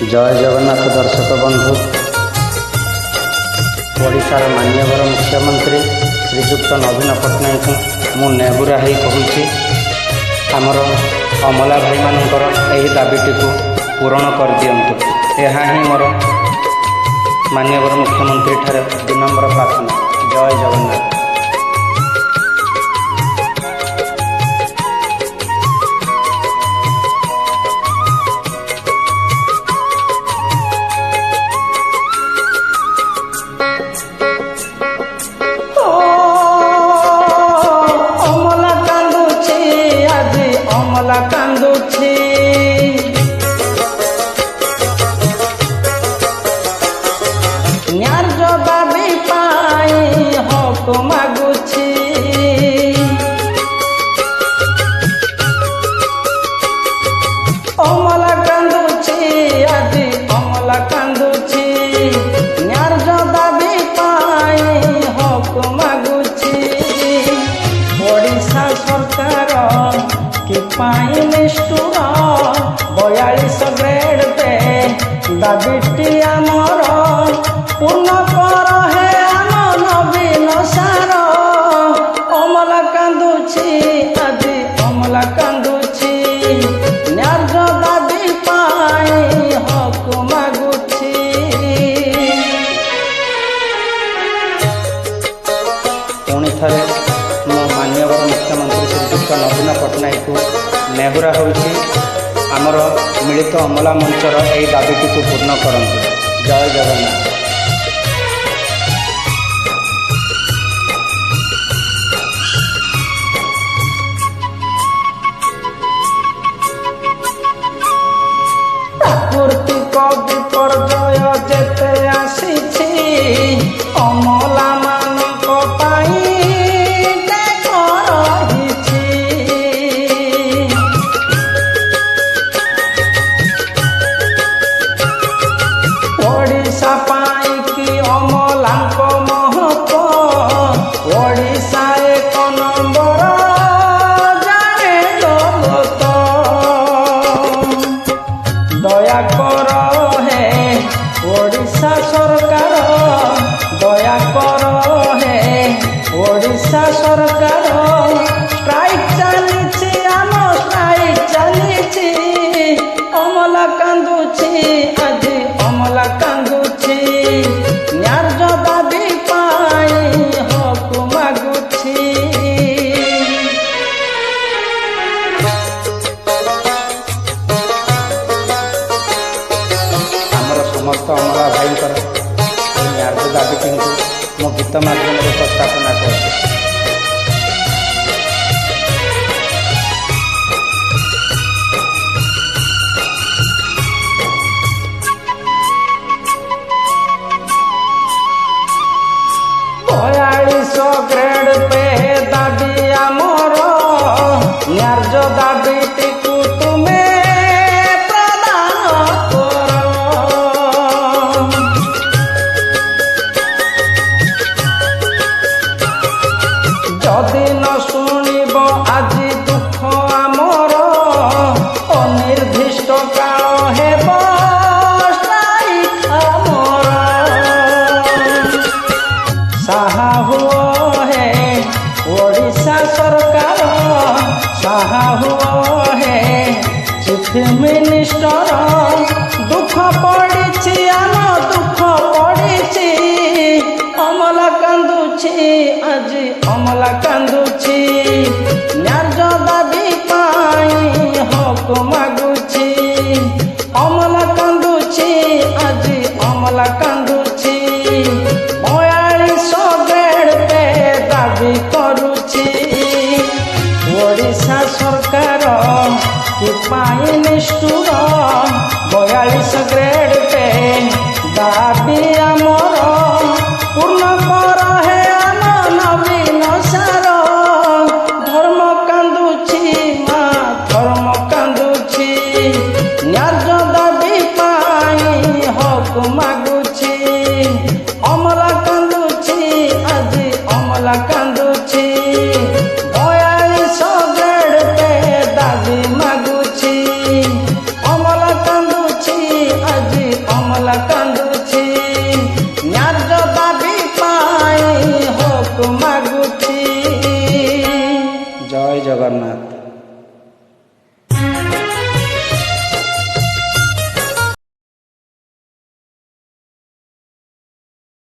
जय जगन्नाथ दर्शक बंधु। ओडिशार माननीय मुख्यमंत्री श्रीजुक्त नवीन पट्टनायक मु नेहुरा ही कहूँ आमर अमला भाई मानकर यही दाबीटी को पूरण कर दियंतु। यह ही मोर माननीय मुख्यमंत्री ठारे विनम्र प्रार्थना। जय जगन्नाथ। अमला कांदुछे न्यार जबाबी पाई हक मागुछे अमला कांदुछे आज अमला कांदुछे न्यार जबाबी पाई हक मागुछे ओडिशा सरकार के पाई निष्ठुर 42 ग्रेड पे दाबीटी आमर पूर्ण कर हे आम नवीन सार। अमला कांदुछी आज अमला कांदुछी न्याय दाबी पाई हक मागुछी। पुणी थे मो माननीय मुख्यमंत्री श्रीजुक्त नवीन पट्टनायक नेहुरा होउछि आमर मिलित अमला मंचर यही दाबीटी को पूर्ण करंतु। जय जगन्नाथ। प्राकृतिक विपर्यय जेते आसीछि अमला मानक पाई ओडिशा पाई कि अमलांक महत्व ओडिशा एक नंबर जाने जगत। दया कर हे ओडिशा सरकार दया कर हे ओडिशा सरकार स्ट्राइक चली आम स्ट्राइक चली अमला कांदुछी आज अमला कांदुछी न्याय दाबी पाई हक मागुछी। आमर समस्त अमला भाई न्याय दाबीटी मो गीत माध्यम उपस्थापना कर ग्रेड पे दाबी आमर न्याय दाबीटी को तुमे प्रदान कर। जदि न शुणिब आज दुख आमर अनिर्दिष्ट काल हेब स्ट्राइक आमर। साहा हुओ है ओडिशा सरकार साहा हुओ है चीफ मिनिस्टर दुख पड़ी आम दुख पड़ी अमला कांदुछी आज अमला कांदुछी न्याय दाबी पाई हक मागुछी। अमला कांदुछी आज अमला कांदुछी 42 ग्रेड पे दाबी करुछी ओडिशा सरकार के पाई निष्ठुर 42 ग्रेड पे दाबी आमर पूर्ण कर हे आम नवीन सार। धर्म कांदुछी माँ धर्म कांदुछी न्याय दाबी पाई हक मागुछी। अमला कांदुछी आज अमला कांदुछी 42 ग्रेड पे दाबी मागुछी। अमला कांदुछी आज ମାଗୁଛି। ଜୟ ଜଗନ୍ନାଥ।